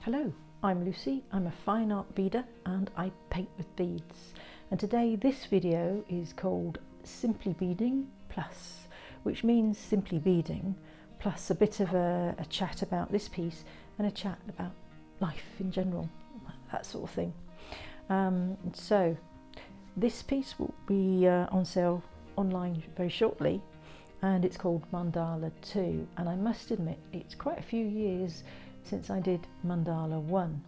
Hello, I'm Lucy. I'm a fine art beader and I paint with beads. And today this video is called Simply Beading Plus, which means simply beading plus a bit of a chat about this piece and a chat about life in general, that sort of thing. So this piece will be on sale online very shortly, and it's called Mandala 2, and I must admit it's quite a few years since I did Mandala 1,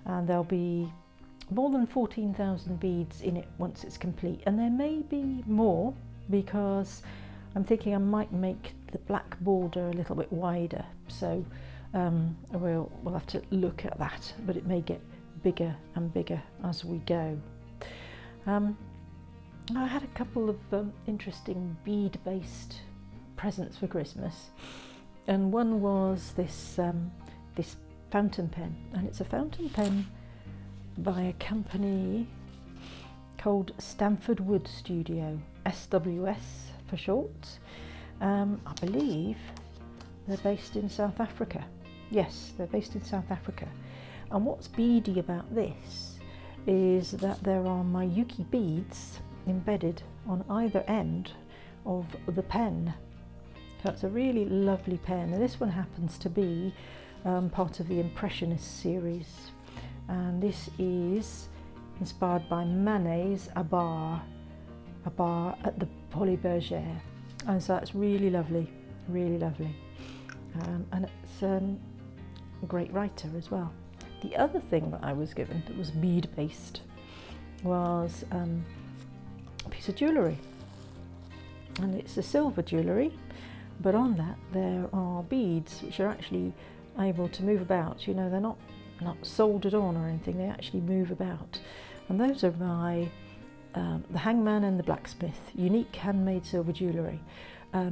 and there'll be more than 14,000 beads in it once it's complete, and there may be more because I'm thinking I might make the black border a little bit wider, so we'll have to look at that, but it may get bigger and bigger as we go. I had a couple of interesting bead-based presents for Christmas, and one was this fountain pen, and it's a fountain pen by a company called Stanford Wood Studio, SWS for short. I believe they're based in South Africa. Yes, they're based in South Africa. And what's beady about this is that there are Miyuki beads embedded on either end of the pen. So it's a really lovely pen, and this one happens to be part of the Impressionist series, and this is inspired by Manet's A Bar at the Folies Bergère, and so that's really lovely, and it's a great writer as well. The other thing that I was given that was bead based was a piece of jewellery, and it's a silver jewellery, but on that there are beads which are actually able to move about. You know, they're not soldered on or anything, they actually move about, and those are by the Hangman and the Blacksmith, unique handmade silver jewellery.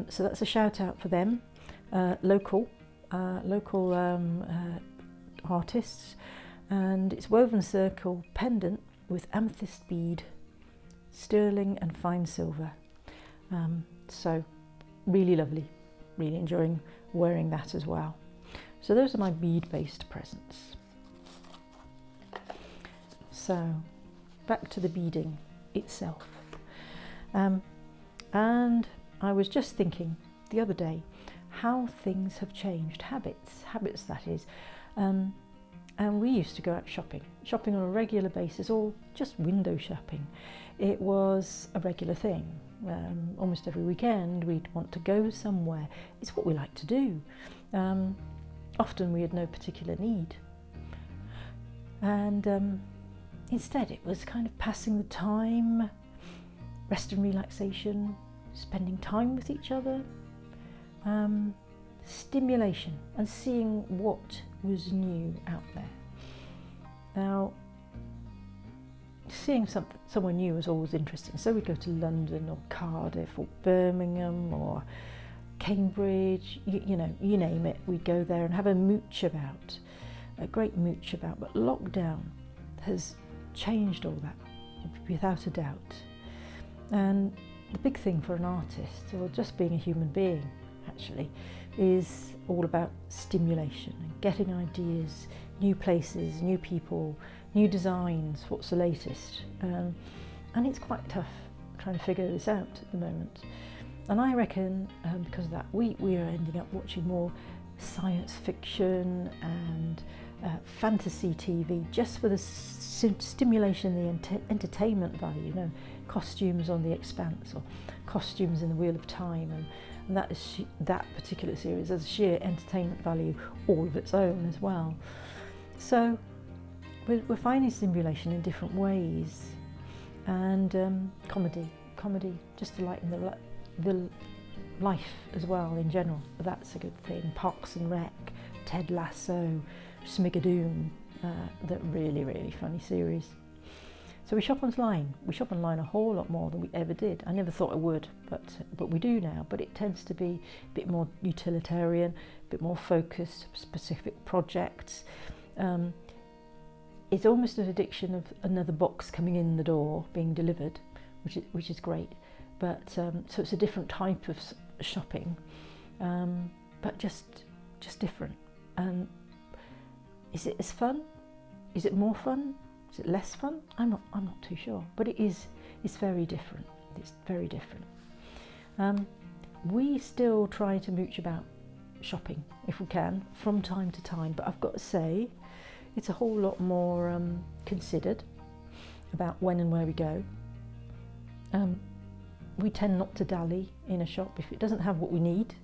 So that's a shout out for them, local artists, and it's woven circle pendant with amethyst bead, sterling and fine silver. So really lovely, really enjoying wearing that as well. So those are my bead-based presents. So back to the beading itself. And I was just thinking the other day how things have changed, habits that is. And we used to go out shopping on a regular basis, or just window shopping. It was a regular thing. Almost every weekend we'd want to go somewhere. It's what we like to do. Often we had no particular need, and instead it was kind of passing the time, rest and relaxation, spending time with each other, stimulation, and seeing what was new out there. Now, seeing somewhere new was always interesting, so we'd go to London or Cardiff or Birmingham or Cambridge, you know, you name it, we'd go there and have a great mooch about, but lockdown has changed all that, without a doubt. And the big thing for an artist, or just being a human being actually, is all about stimulation and getting ideas, new places, new people, new designs, what's the latest. And it's quite tough trying to figure this out at the moment. And I reckon because of that, we are ending up watching more science fiction and fantasy TV, just for the stimulation, the entertainment value. You know, costumes on The Expanse or costumes in The Wheel of Time, and that is that particular series has a sheer entertainment value all of its own as well. So we're finding stimulation in different ways, and comedy just to lighten the life as well in general. That's a good thing. Parks and Rec, Ted Lasso, Smigadoon, that really funny series. So we shop online. We shop online a whole lot more than we ever did. I never thought I would, but we do now. But it tends to be a bit more utilitarian, a bit more focused, specific projects. It's almost an addiction of another box coming in the door, being delivered, which is great. But so it's a different type of shopping, but just different. And Is it as fun? Is it more fun? Is it less fun? I'm not too sure, but it's very different. It's very different. We still try to mooch about shopping if we can from time to time, but I've got to say it's a whole lot more considered about when and where we go. We tend not to dally in a shop if it doesn't have what we need,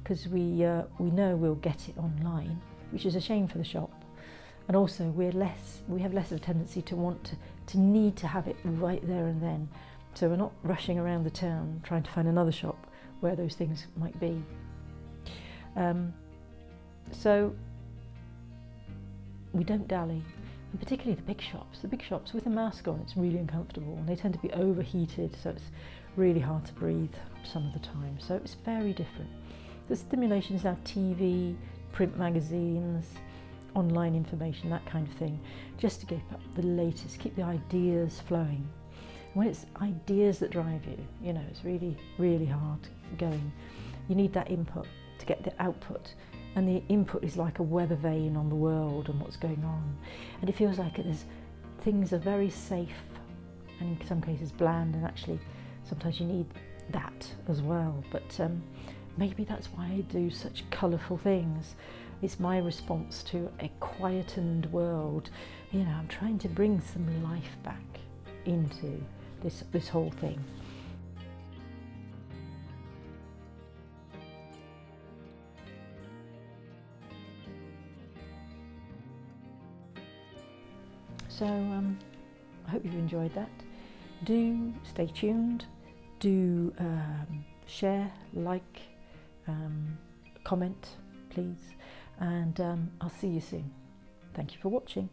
because we know we'll get it online, which is a shame for the shop. And also we have less of a tendency to want to need to have it right there and then. So we're not rushing around the town trying to find another shop where those things might be. So we don't dally, and particularly the big shops. The big shops with a mask on, it's really uncomfortable, and they tend to be overheated, so it's really hard to breathe some of the time. So it's very different. The stimulation is now TV, print magazines, online information, that kind of thing, just to keep up the latest, keep the ideas flowing. And when it's ideas that drive you, you know, it's really, really hard going. You need that input to get the output, and the input is like a weather vane on the world and what's going on. And it feels like things are very safe, and in some cases bland, and actually sometimes you need that as well. But maybe that's why I do such colourful things. It's my response to a quietened world. You know, I'm trying to bring some life back into this whole thing. So I hope you've enjoyed that. Do stay tuned. Do share, like, comment, please. And I'll see you soon. Thank you for watching.